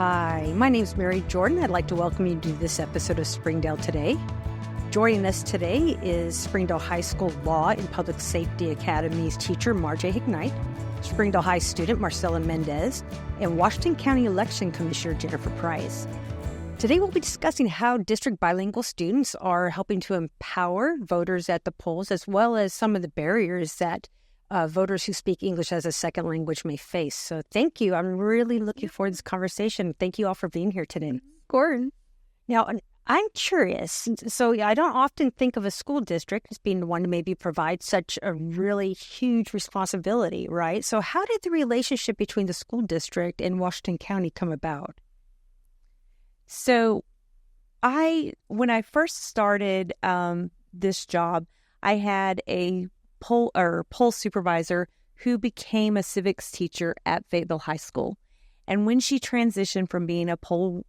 Hi, my name is Mary Jordan. I'd like to welcome you to this episode of Springdale Today. Joining us today is Springdale High School Law and Public Safety Academy's teacher, Marjay Hignite, Springdale High student, Marcela Mendez, and Washington County Election Commissioner, Jennifer Price. Today we'll be discussing how district bilingual students are helping to empower voters at the polls, as well as some of the barriers that voters who speak English as a second language may face. So thank you. I'm really looking forward to this conversation. Thank you all for being here today. Gordon. Now, I'm curious. So I don't often think of a school district as being the one to maybe provide such a really huge responsibility, right? So how did the relationship between the school district and Washington County come about? So when I first started this job, I had a poll supervisor who became a civics teacher at Fayetteville High School. And when she transitioned from being a poll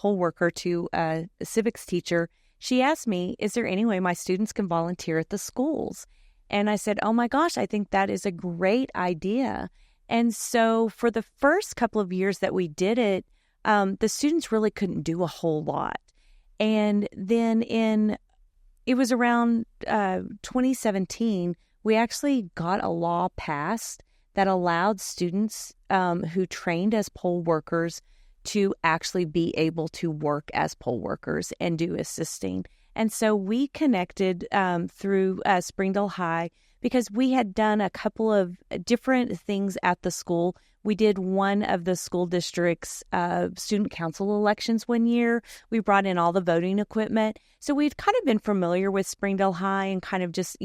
worker to a civics teacher, she asked me, is there any way my students can volunteer at the schools? And I said, oh my gosh, I think that is a great idea. And so for the first couple of years that we did it, the students really couldn't do a whole lot. And then it was around 2017, we actually got a law passed that allowed students who trained as poll workers to actually be able to work as poll workers and do assisting. And so we connected through Springdale High because we had done a couple of different things at the school. We did one of the school district's student council elections one year. We brought in all the voting equipment. So we'd kind of been familiar with Springdale High and kind of just,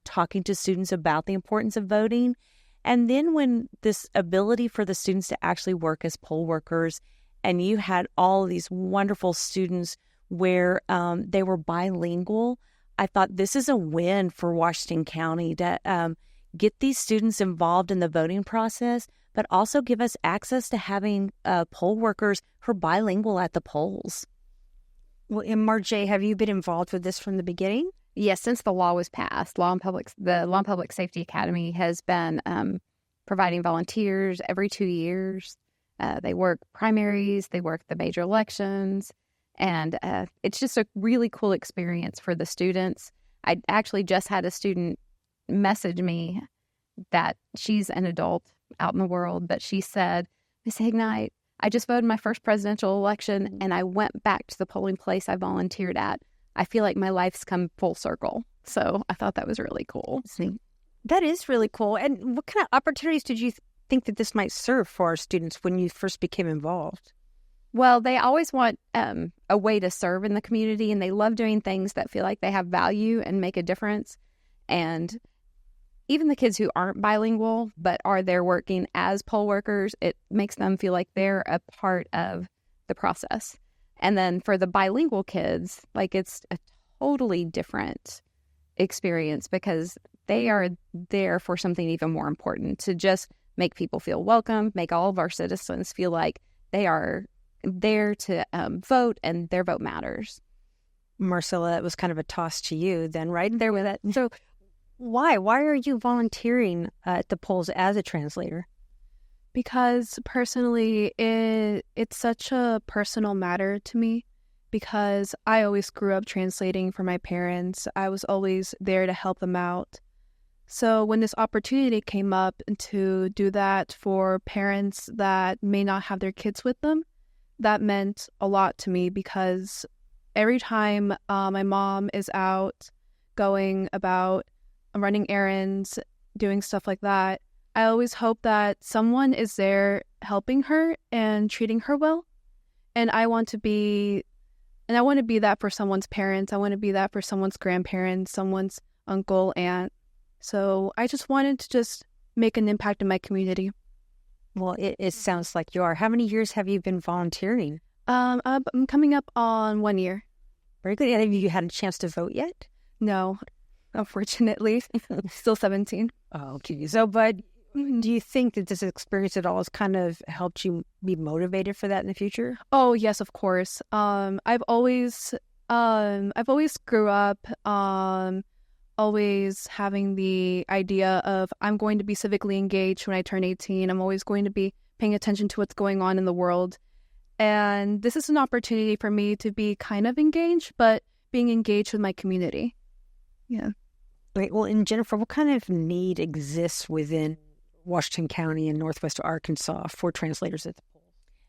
talking to students about the importance of voting. And then when this ability for the students to actually work as poll workers, and you had all of these wonderful students where they were bilingual, I thought this is a win for Washington County to get these students involved in the voting process, but also give us access to having poll workers who are bilingual at the polls. Well, and Marjay, have you been involved with this from the beginning? Yes, since the law was passed, the Law and Public Safety Academy has been providing volunteers every 2 years. They work primaries, they work the major elections, and it's just a really cool experience for the students. I actually just had a student message me that she's an adult out in the world, but she said, Miss Hignite, I just voted my first presidential election, and I went back to the polling place I volunteered at. I feel like my life's come full circle. So I thought that was really cool. That is really cool. And what kind of opportunities did you think that this might serve for our students when you first became involved? Well, they always want a way to serve in the community, and they love doing things that feel like they have value and make a difference. And even the kids who aren't bilingual but are there working as poll workers, it makes them feel like they're a part of the process. And then for the bilingual kids, it's a totally different experience because they are there for something even more important, to just make people feel welcome, make all of our citizens feel like they are there to vote and their vote matters. Marcela, that was kind of a toss to you then, right there with it. So why are you volunteering at the polls as a translator? Because personally, it's such a personal matter to me, because I always grew up translating for my parents. I was always there to help them out. So when this opportunity came up to do that for parents that may not have their kids with them, that meant a lot to me, because every time my mom is out going about running errands, doing stuff like that, I always hope that someone is there helping her and treating her well. And I want to be that for someone's parents. I want to be that for someone's grandparents, someone's uncle, aunt. So I just wanted to make an impact in my community. Well, it sounds like you are. How many years have you been volunteering? I'm coming up on 1 year. Very good. Have you had a chance to vote yet? No, unfortunately. Still 17. Oh, okay. So, but do you think that this experience at all has kind of helped you be motivated for that in the future? Oh, yes, of course. I've always grew up always having the idea of I'm going to be civically engaged when I turn 18. I'm always going to be paying attention to what's going on in the world. And this is an opportunity for me to be kind of engaged, but being engaged with my community. Yeah. Great. Well, and Jennifer, what kind of need exists within Washington County and Northwest Arkansas for translators at the polls?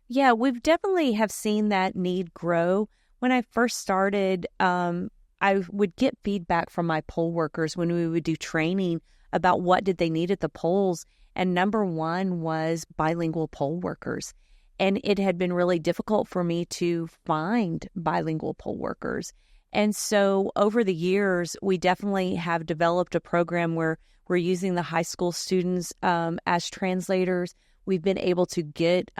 Yeah, we've definitely have seen that need grow. When I first started, I would get feedback from my poll workers when we would do training about what did they need at the polls. And number one was bilingual poll workers. And it had been really difficult for me to find bilingual poll workers. And so over the years, we definitely have developed a program where we're using the high school students as translators. We've been able to get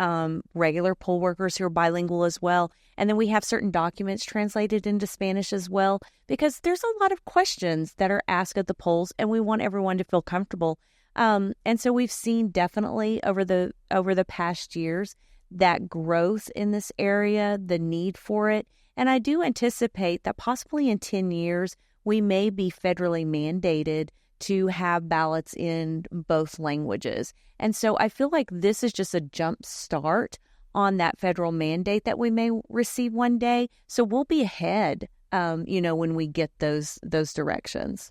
regular poll workers who are bilingual as well. And then we have certain documents translated into Spanish as well, because there's a lot of questions that are asked at the polls, and we want everyone to feel comfortable. And so we've seen definitely over the past years that growth in this area, the need for it. And I do anticipate that possibly in 10 years, we may be federally mandated to have ballots in both languages. And so I feel like this is just a jump start on that federal mandate that we may receive one day. So we'll be ahead, when we get those directions.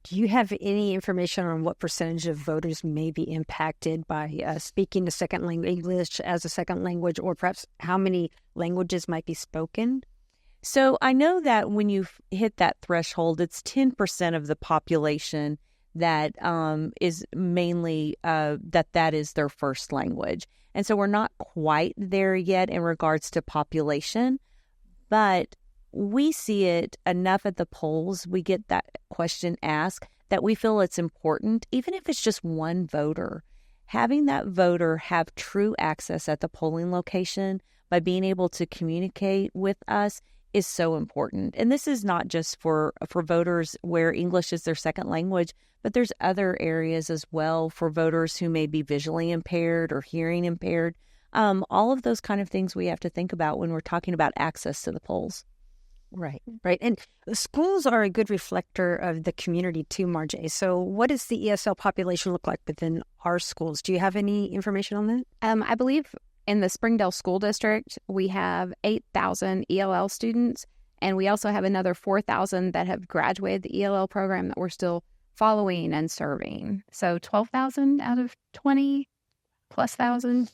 Do you have any information on what percentage of voters may be impacted by speaking a second language, English as a second language, or perhaps how many languages might be spoken? So I know that when you hit that threshold, it's 10% of the population that is mainly that is their first language. And so we're not quite there yet in regards to population, but we see it enough at the polls. We get that question asked that we feel it's important, even if it's just one voter. Having that voter have true access at the polling location by being able to communicate with us is so important. And this is not just for voters where English is their second language, but there's other areas as well for voters who may be visually impaired or hearing impaired. All of those kind of things we have to think about when we're talking about access to the polls. Right. And schools are a good reflector of the community too, Marjay. So what does the ESL population look like within our schools? Do you have any information on that? I believe in the Springdale School District, we have 8,000 ELL students, and we also have another 4,000 that have graduated the ELL program that we're still following and serving. So 12,000 out of 20 plus thousand.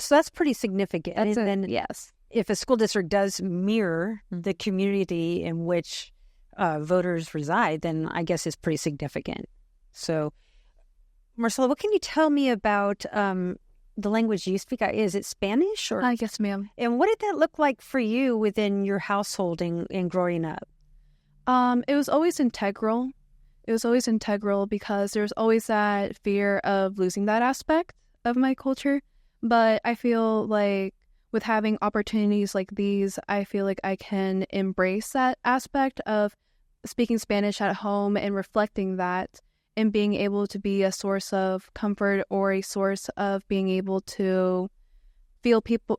So that's pretty significant. Yes. If a school district does mirror the community in which voters reside, then I guess it's pretty significant. So, Marcela, what can you tell me about the language you speak? Is it Spanish? Or Yes, ma'am. And what did that look like for you within your household and growing up? It was always integral. It was always integral because there's always that fear of losing that aspect of my culture. But I feel like with having opportunities like these, I feel like I can embrace that aspect of speaking Spanish at home and reflecting that and being able to be a source of comfort or a source of being able to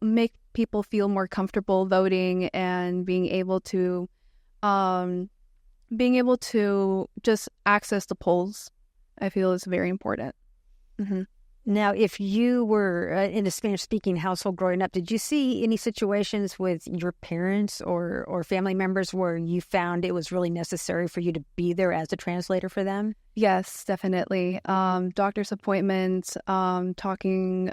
make people feel more comfortable voting and being able to just access the polls, I feel is very important. Mm-hmm. Now, if you were in a Spanish-speaking household growing up, did you see any situations with your parents or family members where you found it was really necessary for you to be there as a translator for them? Yes, definitely. Doctor's appointments, translating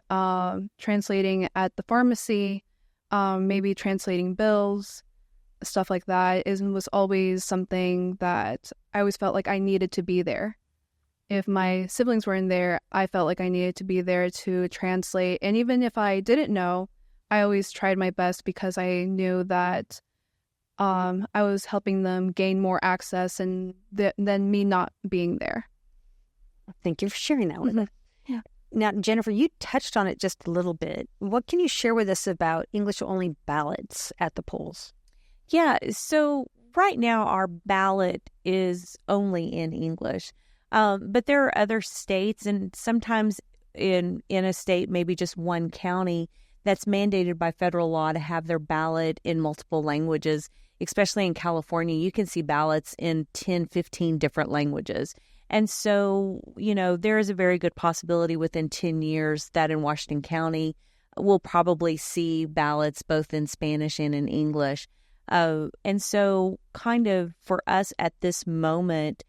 at the pharmacy, maybe translating bills, stuff like that was always something that I always felt like I needed to be there. If my siblings weren't there, I felt like I needed to be there to translate. And even if I didn't know, I always tried my best because I knew that I was helping them gain more access and than me not being there. Thank you for sharing that with us. Yeah. Now, Jennifer, you touched on it just a little bit. What can you share with us about English-only ballots at the polls? Yeah, so right now our ballot is only in English. But there are other states, and sometimes in a state, maybe just one county, that's mandated by federal law to have their ballot in multiple languages. Especially in California, you can see ballots in 10, 15 different languages. And so, there is a very good possibility within 10 years that in Washington County, we'll probably see ballots both in Spanish and in English. And so kind of for us at this moment,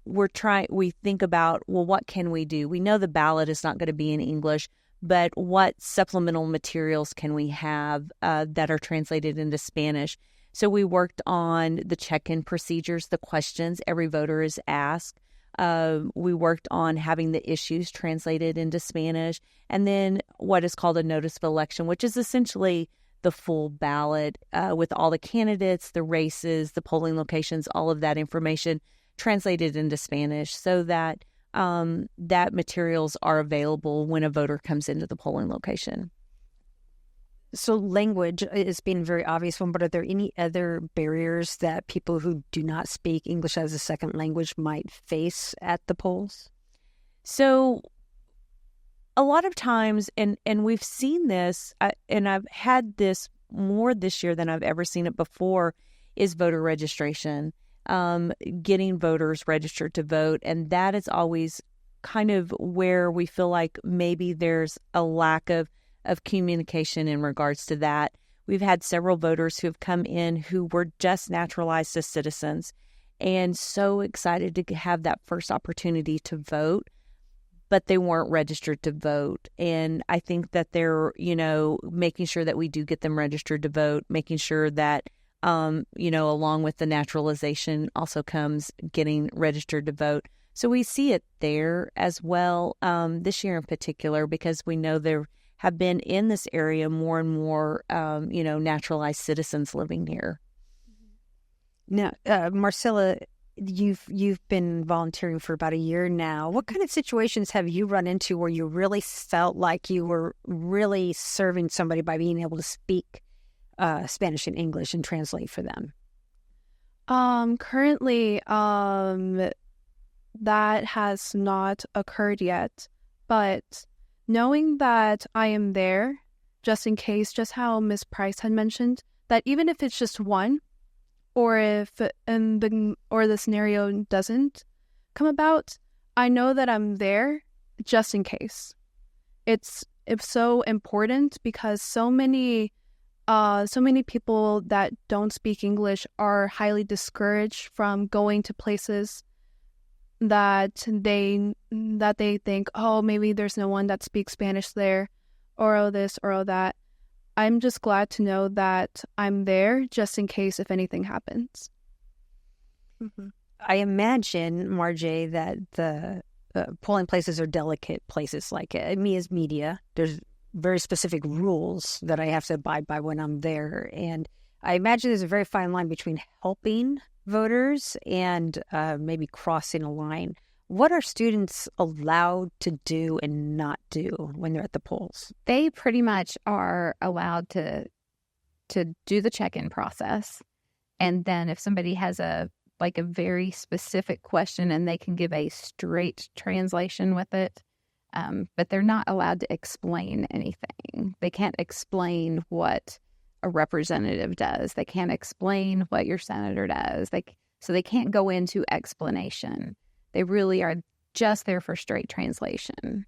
we think about, well, what can we do? We know the ballot is not going to be in English, but what supplemental materials can we have that are translated into Spanish? So we worked on the check-in procedures, the questions every voter is asked. We worked on having the issues translated into Spanish, and then what is called a notice of election, which is essentially the full ballot with all the candidates, the races, the polling locations, all of that information translated into Spanish so that that materials are available when a voter comes into the polling location. So language is being a very obvious one, but are there any other barriers that people who do not speak English as a second language might face at the polls? So a lot of times, and we've seen this, and I've had this more this year than I've ever seen it before, is voter registration, getting voters registered to vote. And that is always kind of where we feel like maybe there's a lack of communication in regards to that. We've had several voters who have come in who were just naturalized as citizens and so excited to have that first opportunity to vote, but they weren't registered to vote. And I think that they're, making sure that we do get them registered to vote, making sure that, along with the naturalization also comes getting registered to vote. So we see it there as well this year in particular, because we know there have been in this area more and more, naturalized citizens living here. Now, Marcela, you've been volunteering for about a year now. What kind of situations have you run into where you really felt like you were really serving somebody by being able to speak Spanish and English and translate for them? Currently, that has not occurred yet, but knowing that I am there, just in case, just how Ms. Price had mentioned, that even if it's just one, or if the scenario doesn't come about, I know that I'm there just in case. It's so important because so many people that don't speak English are highly discouraged from going to places that they think, oh, maybe there's no one that speaks Spanish there, or oh this, or oh that. I'm just glad to know that I'm there just in case if anything happens. Mm-hmm. I imagine, Marjay, that the polling places are delicate places. Like me as media, there's very specific rules that I have to abide by when I'm there. And I imagine there's a very fine line between helping voters and maybe crossing a line. What are students allowed to do and not do when they're at the polls? They pretty much are allowed to do the check-in process. And then if somebody has a very specific question, and they can give a straight translation with it, but they're not allowed to explain anything. They can't explain what a representative does. They can't explain what your senator does. So they can't go into explanation. They really are just there for straight translation.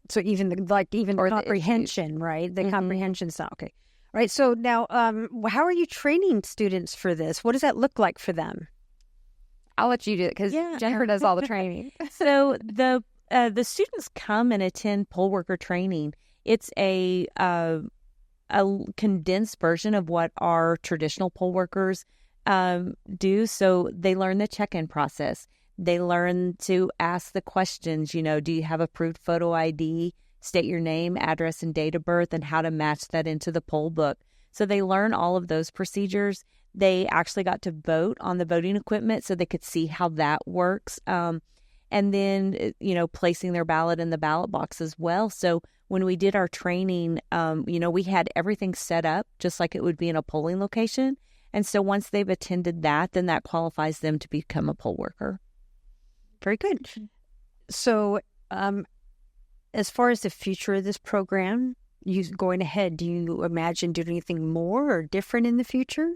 So even comprehension, right? The comprehension's not okay. All right. So now, how are you training students for this? What does that look like for them? I'll let you do it because Jennifer does all the training. So the students come and attend poll worker training. It's a condensed version of what our traditional poll workers do. So they learn the check-in process. They learn to ask the questions, do you have approved photo ID? State your name, address, and date of birth, and how to match that into the poll book. So they learn all of those procedures. They actually got to vote on the voting equipment so they could see how that works. And then, placing their ballot in the ballot box as well. So when we did our training, we had everything set up just like it would be in a polling location. And so once they've attended that, then that qualifies them to become a poll worker. Very good. So as far as the future of this program, you going ahead, do you imagine doing anything more or different in the future?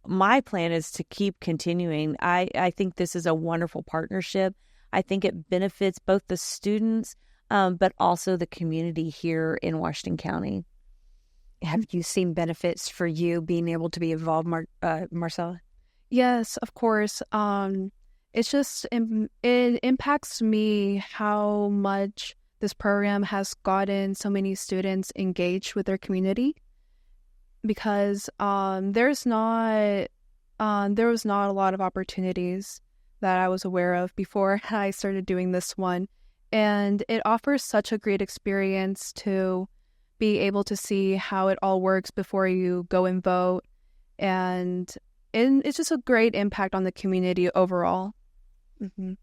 My plan is to keep continuing. I think this is a wonderful partnership. I think it benefits both the students but also the community here in Washington County. Have you seen benefits for you being able to be involved, Marcela? Yes, of course. It's just it impacts me how much this program has gotten so many students engaged with their community, because there was not a lot of opportunities that I was aware of before I started doing this one, and it offers such a great experience to be able to see how it all works before you go and vote, and it's just a great impact on the community overall. Mm-hmm.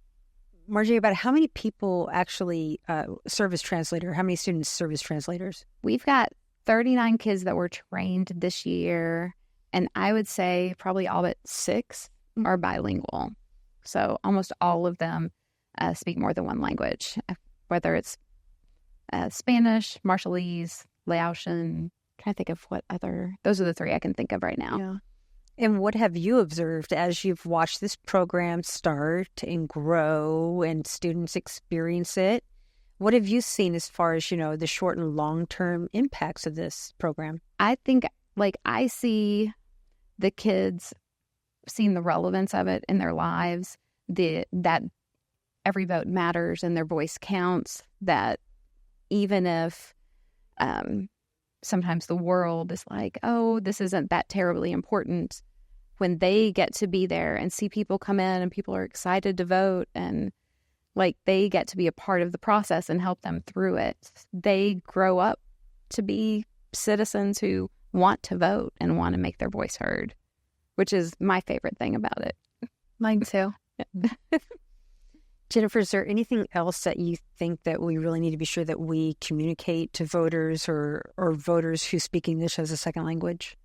Marjay, about how many people actually serve as translator? How many students serve as translators? We've got 39 kids that were trained this year, and I would say probably all but 6 are bilingual. So almost all of them speak more than one language, whether it's Spanish, Marshallese, Laotian. Trying to think of what other. Those are the 3 I can think of right now. Yeah. And what have you observed as you've watched this program start and grow and students experience it? What have you seen as far as, the short and long-term impacts of this program? I think, I see the kids seeing the relevance of it in their lives, that every vote matters and their voice counts, that even if sometimes the world is like, oh, this isn't that terribly important, when they get to be there and see people come in and people are excited to vote and they get to be a part of the process and help them through it, they grow up to be citizens who want to vote and want to make their voice heard, which is my favorite thing about it. Mine too. Jennifer, is there anything else that you think that we really need to be sure that we communicate to voters or voters who speak English as a second language?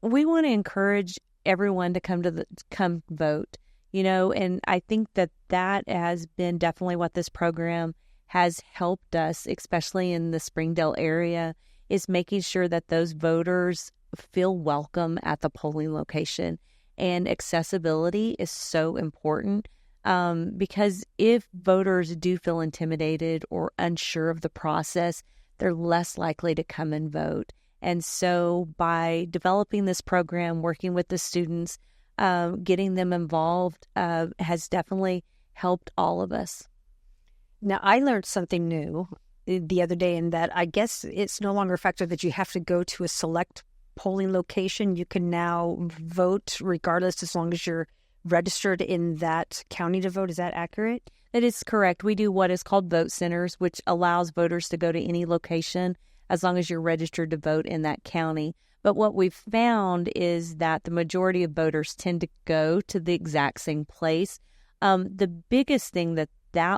We want to encourage everyone to come vote, and I think that has been definitely what this program has helped us, especially in the Springdale area, is making sure that those voters feel welcome at the polling location. And accessibility is so important. Because if voters do feel intimidated or unsure of the process, they're less likely to come and vote. And so by developing this program, working with the students, getting them involved has definitely helped all of us. Now, I learned something new the other day in that I guess it's no longer a factor that you have to go to a select polling location. You can now vote regardless, as long as you're registered in that county to vote. Is that accurate? That is correct. We do what is called vote centers, which allows voters to go to any location as long as you're registered to vote in that county. But what we've found is that the majority of voters tend to go to the exact same place. The biggest thing that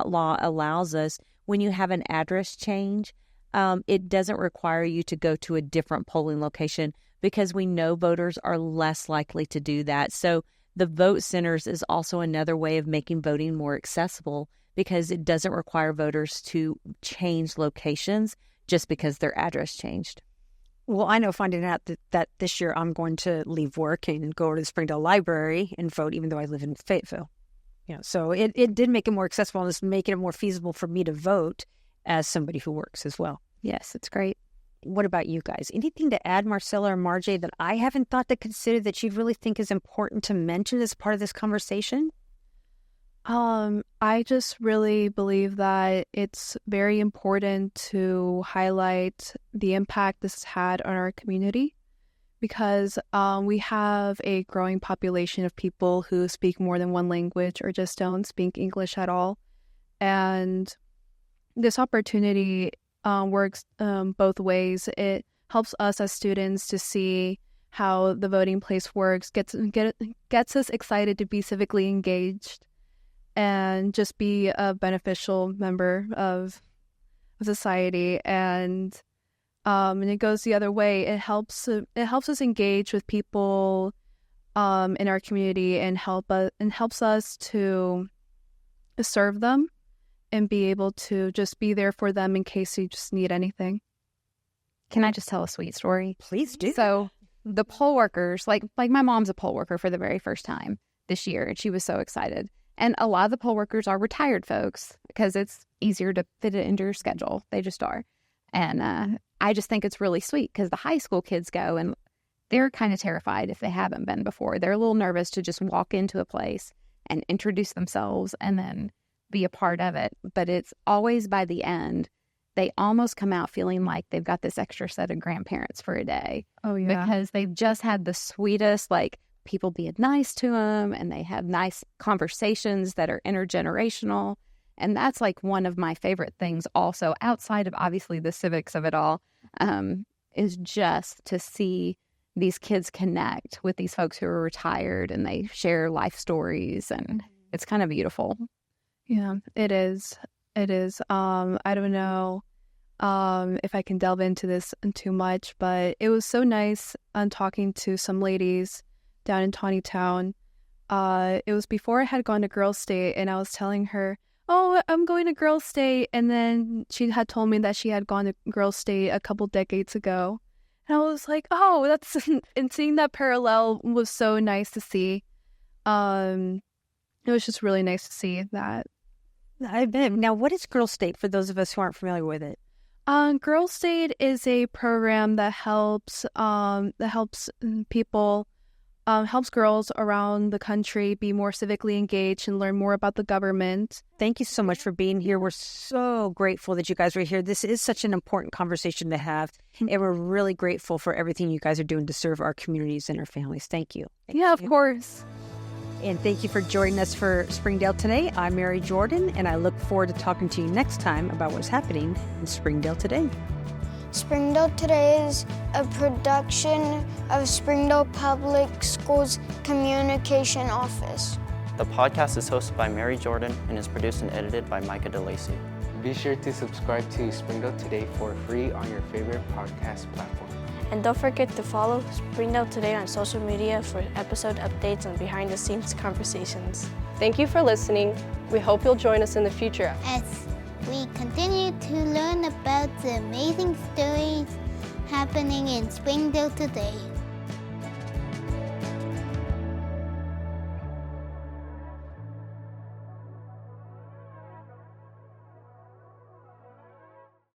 law allows us, when you have an address change, it doesn't require you to go to a different polling location, because we know voters are less likely to do that. So the vote centers is also another way of making voting more accessible, because it doesn't require voters to change locations just because their address changed. Well, I know finding out that this year I'm going to leave work and go to the Springdale Library and vote, even though I live in Fayetteville. So it did make it more accessible, and it's making it more feasible for me to vote as somebody who works as well. Yes, it's great. What about you guys? Anything to add, Marcela or Marjay, that I haven't thought to consider that you really think is important to mention as part of this conversation? I just really believe that it's very important to highlight the impact this has had on our community, because we have a growing population of people who speak more than one language or just don't speak English at all. And this opportunity works both ways. It helps us as students to see how the voting place works, gets us excited to be civically engaged and just be a beneficial member of society. And it goes the other way. It helps us engage with people in our community and helps us to serve them and be able to just be there for them in case you just need anything. Can I just tell a sweet story? Please do. So the poll workers, like my mom's a poll worker for the very first time this year, and she was so excited. And a lot of the poll workers are retired folks, because it's easier to fit it into your schedule. They just are. And I just think it's really sweet because the high school kids go and they're kind of terrified if they haven't been before. They're a little nervous to just walk into a place and introduce themselves and then be a part of it. But it's always by the end, they almost come out feeling like they've got this extra set of grandparents for a day. Oh, yeah. Because they've just had the sweetest, like, people being nice to them, and they have nice conversations that are intergenerational. And that's like one of my favorite things also, outside of obviously the civics of it all, is just to see these kids connect with these folks who are retired and they share life stories, and it's kind of beautiful. Yeah, it is. It is. I don't know if I can delve into this too much, but it was so nice talking to some ladies down in Tawny Town. It was before I had gone to Girls State, and I was telling her, oh, I'm going to Girls State. And then she had told me that she had gone to Girls State a couple decades ago. And I was like, oh, that's, and seeing that parallel was so nice to see. It was just really nice to see that. I bet. Now, what is Girls State for those of us who aren't familiar with it? Girls State is a program that helps people, helps girls around the country be more civically engaged and learn more about the government. Thank you so much for being here. We're so grateful that you guys are here. This is such an important conversation to have, and we're really grateful for everything you guys are doing to serve our communities and our families. Thank you. Of course. And thank you for joining us for Springdale today. I'm Mary Jordan, and I look forward to talking to you next time about what's happening in Springdale today. Springdale Today is a production of Springdale Public Schools Communication Office. The podcast is hosted by Mary Jordan and is produced and edited by Micah DeLacy. Be sure to subscribe to Springdale Today for free on your favorite podcast platform. And don't forget to follow Springdale Today on social media for episode updates and behind-the-scenes conversations. Thank you for listening. We hope you'll join us in the future as we continue to learn about the amazing stories happening in Springdale today.